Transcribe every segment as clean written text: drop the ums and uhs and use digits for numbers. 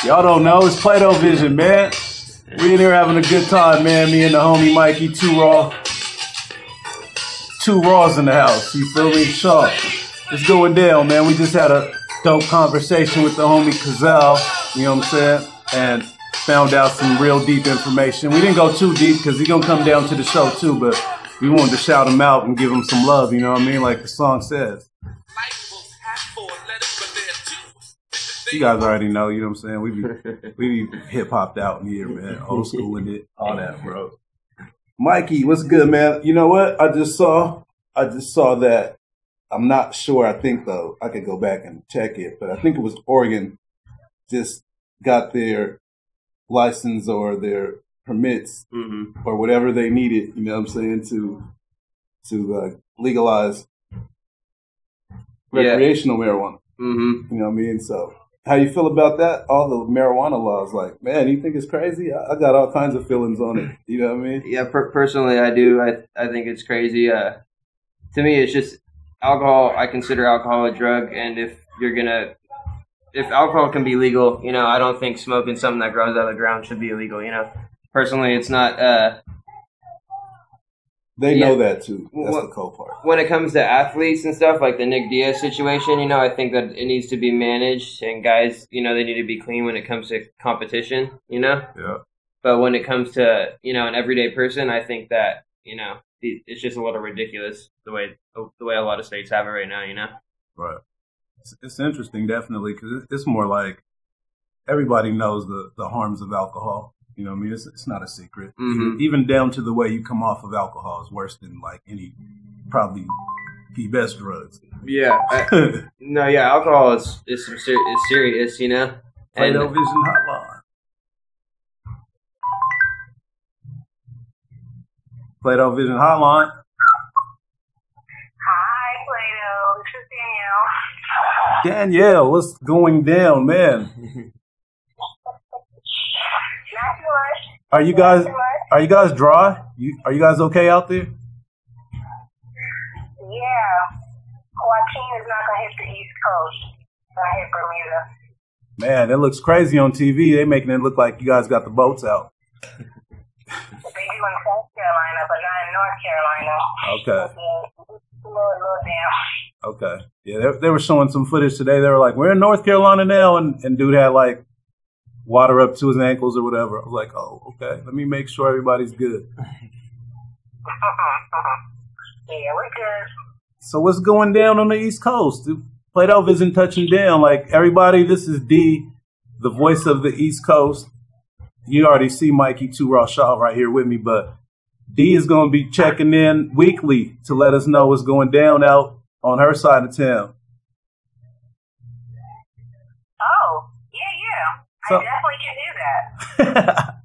Y'all don't know, it's Play-Doh Vision, man. We in here having a good time, man. Me and the homie Mikey, two raws in the house. You feel me? Sharp. It's going down, man. We just had a dope conversation with the homie Cazal, you know what I'm saying? And found out some real deep information. We didn't go too deep because he's going to come down to the show too, but we wanted to shout him out and give him some love, you know what I mean? Like the song says. You guys already know, you know what I'm saying? We be hip-hopped out in here, man. Old school in it, all that, bro. Mikey, what's good, man? You know what? I just saw that. I'm not sure. I think, though, I could go back and check it, but I think it was Oregon just got their license or their permits or whatever they needed, you know what I'm saying, to legalize recreational marijuana. You know what I mean? So how you feel about that? All the marijuana laws, like, man, you think it's crazy? I got all kinds of feelings on it. You know what I mean? Yeah, personally, I do. I think it's crazy. To me, it's just alcohol. I consider alcohol a drug, and if alcohol can be legal, you know, I don't think smoking something that grows out of the ground should be illegal. You know, personally, it's not. They know that too. That's the cool part. When it comes to athletes and stuff, like the Nick Diaz situation, you know, I think that it needs to be managed, and guys, you know, they need to be clean when it comes to competition, you know? Yeah. But when it comes to, you know, an everyday person, I think that, you know, it's just a little ridiculous the way a lot of states have it right now, you know? Right. It's interesting, definitely, because it's more like everybody knows the harms of alcohol. You know what I mean? It's not a secret. Even down to the way you come off of alcohol is worse than like any, probably the best drugs. Yeah. Alcohol is serious, you know? Play-Doh Vision Hotline. Play-Doh Vision Hotline. Hi, Play-Doh. This is Danielle. Danielle, what's going down, man? Not too much. Are you guys dry? Are you guys okay out there? Yeah. Joaquin is not going to hit the East Coast. Going to hit Bermuda. Man, it looks crazy on TV. They making it look like you guys got the boats out. They do in South Carolina, but not in North Carolina. Okay. A little damn. Okay. Yeah, they were showing some footage today. They were like, we're in North Carolina now. And dude had like water up to his ankles or whatever. I was like, oh, okay. Let me make sure everybody's good. Yeah, we're good. So what's going down on the East Coast? Play-Doh isn't touching down. Like, everybody, this is D, the voice of the East Coast. You already see Mikey Two Raw Shaw right here with me, but D is going to be checking in weekly to let us know what's going down out on her side of town. Oh, yeah. I definitely can do that.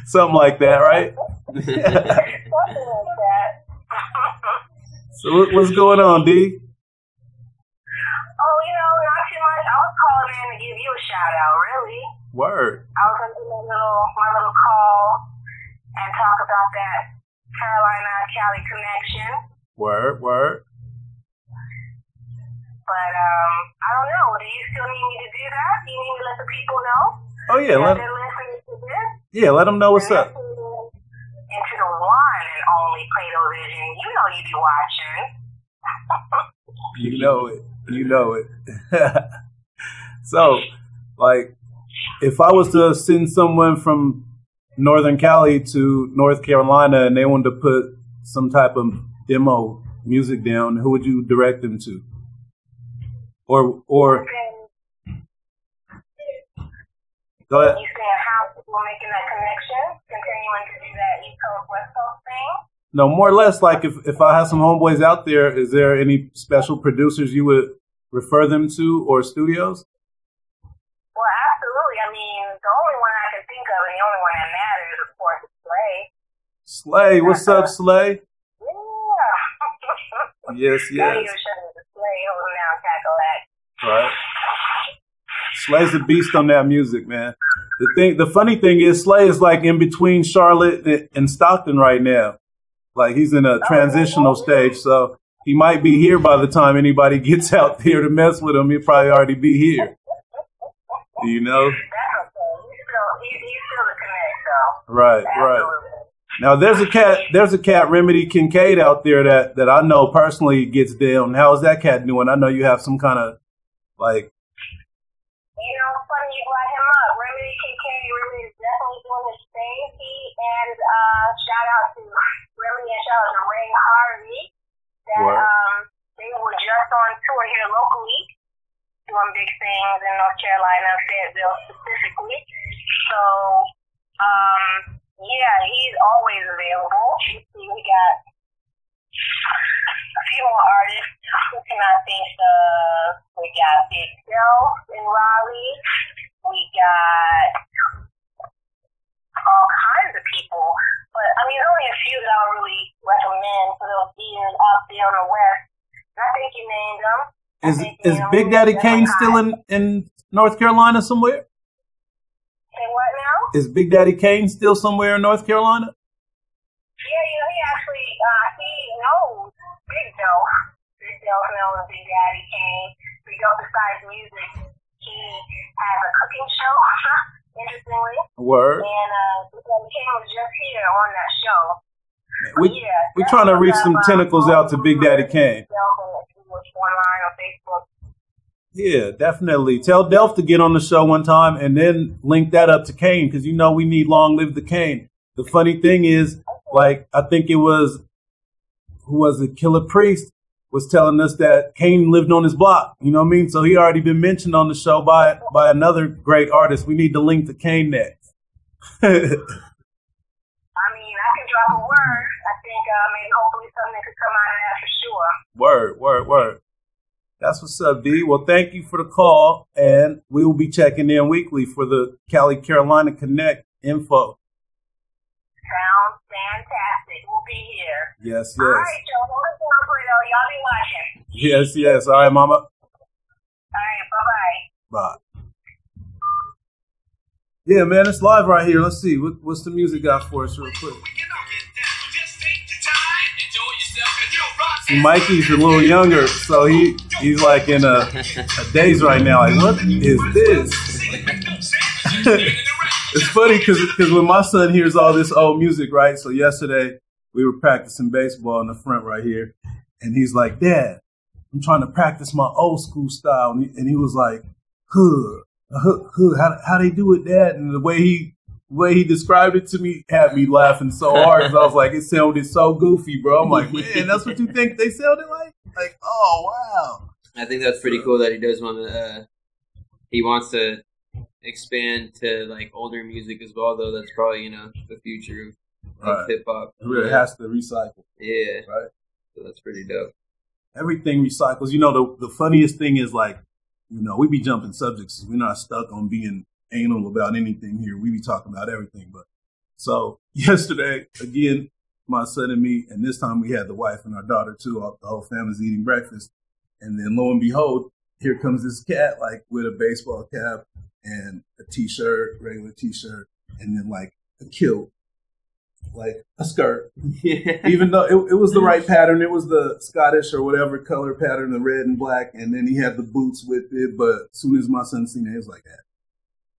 Something like that, right? Something like that. So what's going on, D? Oh, you know, not too much. I was calling in to give you a shout out, really. Word. I was going to do my little call and talk about that Carolina-Cali connection. Word. But I don't know. Do you still need me to do that? Do you need me to let the people know? Oh, yeah. Let them know what's up. Into the one and only Play-Doh Vision. You know you be watching. You know it. So, like, if I was to send someone from Northern Cali to North Carolina and they wanted to put some type of demo music down, who would you direct them to? Or go ahead. You saying how people making that connection, continuing to do that East Coast, West Coast thing? No, more or less, like if I have some homeboys out there, is there any special producers you would refer them to or studios? Well, absolutely. I mean, the only one I can think of and the only one that matters, of course, is Slay. Slay, what's up, Slay? Yeah. Yes. Slay holding down tackle act. Right. Slay's the beast on that music, man. The funny thing is, Slay is like in between Charlotte and Stockton right now. Like he's in a transitional stage, so he might be here by the time anybody gets out there to mess with him. He'll probably already be here. You know? That's okay. Right, right. Now there's a cat Remedy Kincaid out there that I know personally gets down. How is that cat doing? I know you have some kind of like. You know, funny you brought him up. Remedy Kincaid, Remedy is definitely doing his thing. He and shout out to Remedy and shout out to Ray Harvey. That they were just on tour here locally, doing big things in North Carolina, Fayetteville specifically. So, yeah, he's always available. We got a few more artists. Who can I think of? We got Big Bill in Raleigh. We got all kinds of people. But, I mean, there's only a few that I would really recommend for those ears out there on the West. And I think you named them. Is Big Daddy Kane still in North Carolina somewhere? Say what now? Is Big Daddy Kane still somewhere in North Carolina? Yeah, you know, he actually, he knows Big Doe. Big Doe knows Big Daddy Kane. Big Doe, besides music, he has a cooking show, interestingly. Word. And Big Daddy Kane was just here on that show. We're trying to reach some tentacles out to Big Daddy Kane. Online on Facebook. Yeah, definitely. Tell Delph to get on the show one time and then link that up to Kane because you know we need Long Live the Kane. The funny thing is, like, I think it was, who was it? Killer Priest was telling us that Kane lived on his block. You know what I mean? So he already been mentioned on the show by another great artist. We need to link to Kane next. I mean, I can drop a word. I think maybe hopefully something could come out of that for sure. Word. That's what's up, D. Well, thank you for the call, and we will be checking in weekly for the Cali Carolina Connect info. Sounds fantastic. We'll be here. Yes. All right, Joe. Hold us down, Brito. Y'all be watching. Yes. All right, Mama. All right, bye-bye. Bye. Yeah, man, it's live right here. Let's see. What's the music got for us real quick? See, Mikey's a little younger, so he's like in a daze right now. Like, what is this? It's funny because when my son hears all this old music, right? So yesterday we were practicing baseball in the front right here, and he's like, "Dad, I'm trying to practice my old school style," and he was like, "Huh, how they do it, Dad?" And the way he described it to me had me laughing so hard because I was like, it sounded so goofy, bro. I'm like, man, that's what you think they sounded like? Like, oh, wow. I think that's pretty cool that he does want to, he wants to expand to, like, older music as well, though. That's probably, you know, the future of hip-hop. It really has to recycle. Yeah. Right? So that's pretty dope. Everything recycles. You know, the funniest thing is, like, you know, we be jumping subjects. We're not stuck on being anal about anything here. We be talking about everything. But so yesterday, again, my son and me, and this time we had the wife and our daughter too. The whole family's eating breakfast. And then lo and behold, here comes this cat, like with a baseball cap and a t-shirt, regular t-shirt, and then like a kilt, like a skirt. Yeah. Even though it was the right pattern, it was the Scottish or whatever color pattern, the red and black, and then he had the boots with it. But as soon as my son seen it, he was like, "Dad,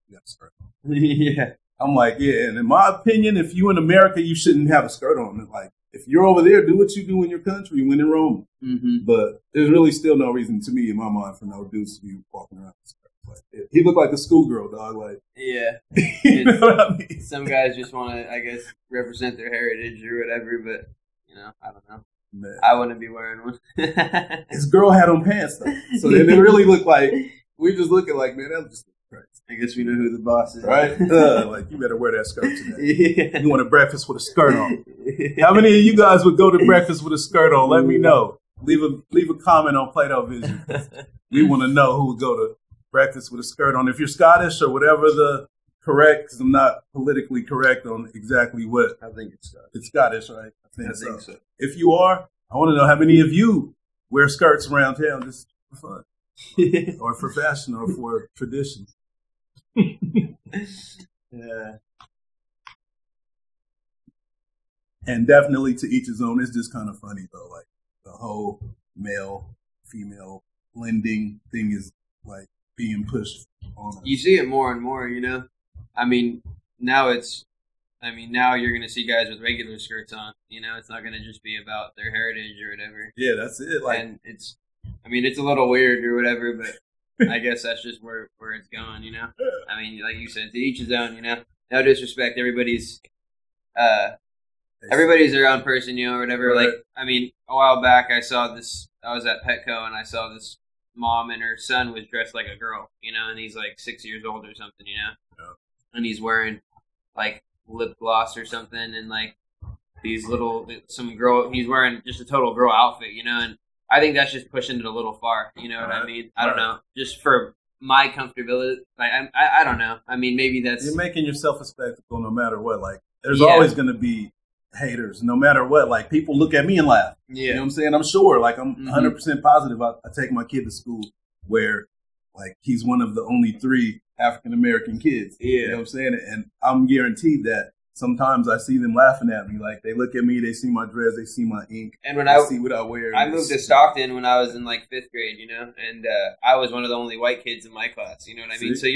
you got a skirt." Yeah. I'm like, yeah, and in my opinion, if you in America, you shouldn't have a skirt on. Like, if you're over there, do what you do in your country when in Rome. Mm-hmm. But there's really still no reason to me in my mind for no dudes to be walking around with a skirt. Like, he looked like a schoolgirl, dog. Like, yeah. You know what I mean? Some guys just want to, I guess, represent their heritage or whatever, but, you know, I don't know. Man. I wouldn't be wearing one. His girl had on pants, though. So then it really looked like, we just looking like, man, that was just crazy. I guess we know who the boss is. Right? Like, you better wear that skirt today. Yeah. You want a breakfast with a skirt on. How many of you guys would go to breakfast with a skirt on? Let me know. Leave a comment on Plato Vision. We want to know who would go to breakfast with a skirt on. If you're Scottish or whatever the correct, because I'm not politically correct on exactly what. I think it's Scottish. It's Scottish, right? I think so. If you are, I want to know how many of you wear skirts around town just for fun. Or for fashion or for tradition. Yeah. And definitely to each his own. It's just kind of funny though, like the whole male female blending thing is like being pushed on us. You see it more and more, you know. I mean, now it's I mean, now you're going to see guys with regular skirts on. You know, it's not going to just be about their heritage or whatever. Yeah, that's it. Like, and it's a little weird or whatever, but I guess that's just where it's going. You know, I mean, like you said, to each his own. You know, no disrespect. Everybody's their own person. You know, or whatever. Right. Like, I mean, a while back, I was at Petco and I saw this mom and her son was dressed like a girl. You know, and he's like 6 years old or something. You know, yeah. And he's wearing like lip gloss or something, and like he's wearing just a total girl outfit, you know, and I think that's just pushing it a little far, you know what I mean? I don't know, just for my comfortability, like I don't know. I mean, maybe you're making yourself a spectacle no matter what. Like, there's always going to be haters, no matter what. Like, people look at me and laugh. Yeah, you know what I'm saying? I'm sure. Like, I'm 100% positive. I take my kid to school where, like, he's one of the only 3 African-American kids. Yeah. You know what I'm saying? And I'm guaranteed that sometimes I see them laughing at me. Like, they look at me, they see my dress, they see my ink, and when they see what I wear. I moved to Stockton when I was in, like, 5th grade, you know? And I was one of the only white kids in my class, you know what I mean? So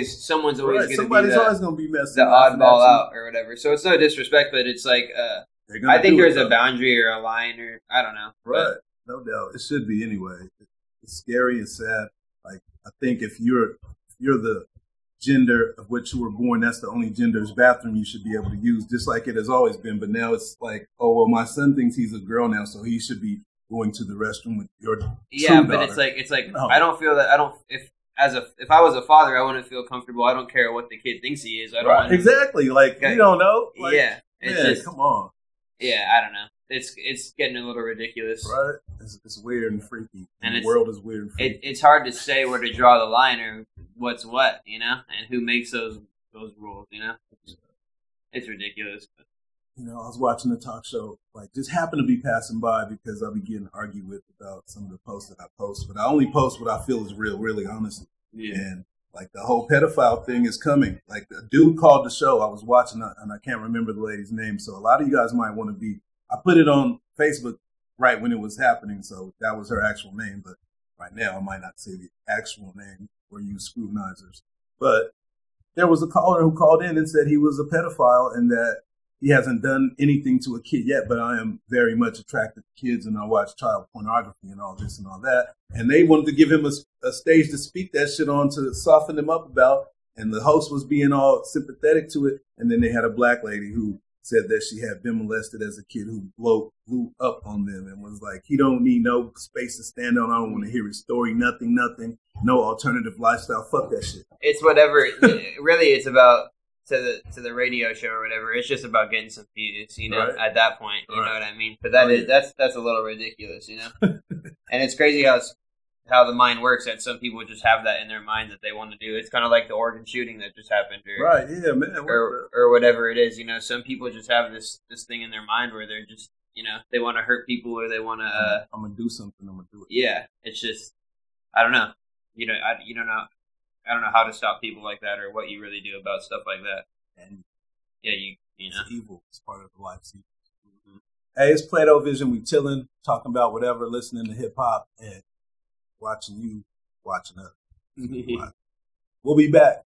someone's always going to be somebody's always going to be messing the oddball out or whatever. So it's no disrespect, but it's like, I think there's a boundary or a line or, I don't know. Right. No doubt. It should be anyway. It's scary and sad. Like, I think if you're the gender of which you were born, that's the only gender's bathroom you should be able to use, just like it has always been. But now it's like, oh, well, my son thinks he's a girl now, so he should be going to the restroom with your true but daughter. it's like no. I don't feel that. If I was a father, I wouldn't feel comfortable. I don't care what the kid thinks he is. I don't want exactly. Like, you don't know. Like, it's just, come on. Yeah, I don't know. It's getting a little ridiculous. Right. It's weird and freaky. And the world is weird and freaky. It's hard to say where to draw the line or what's what, you know, and who makes those rules, you know. It's ridiculous. You know, I was watching a talk show, like, just happened to be passing by because I'll be getting argued with about some of the posts that I post. But I only post what I feel is real, really, honestly. Yeah. And, like, the whole pedophile thing is coming. Like, the dude called the show. I was watching, and I can't remember the lady's name. So a lot of you guys might want to be. I put it on Facebook right when it was happening, so that was her actual name. But right now, I might not say the actual name or use scrutinizers. But there was a caller who called in and said he was a pedophile and that he hasn't done anything to a kid yet, but I am very much attracted to kids and I watch child pornography and all this and all that. And they wanted to give him a stage to speak that shit on, to soften him up about. And the host was being all sympathetic to it. And then they had a black lady who said that she had been molested as a kid, who blew up on them and was like, he don't need no space to stand on. I don't want to hear his story. Nothing. No alternative lifestyle. Fuck that shit. It's whatever. Really, it's about to the radio show or whatever. It's just about getting some views, you know. Right. At that point, you know what I mean. But that's a little ridiculous, you know. And it's crazy how the mind works. That some people just have that in their mind that they want to do. It's kind of like the Oregon shooting that just happened, right? Yeah, man. Or whatever it is, you know. Some people just have this thing in their mind where they're just, you know, they want to hurt people or they want to. I'm gonna do something. I'm gonna do it. Yeah, it's just, I don't know. You know, I don't know how to stop people like that or what you really do about stuff like that. And yeah, you know, it's evil. It's part of the life. Mm-hmm. Hey, it's Plato Vision. We chilling, talking about whatever, listening to hip hop and watching us. We'll be back.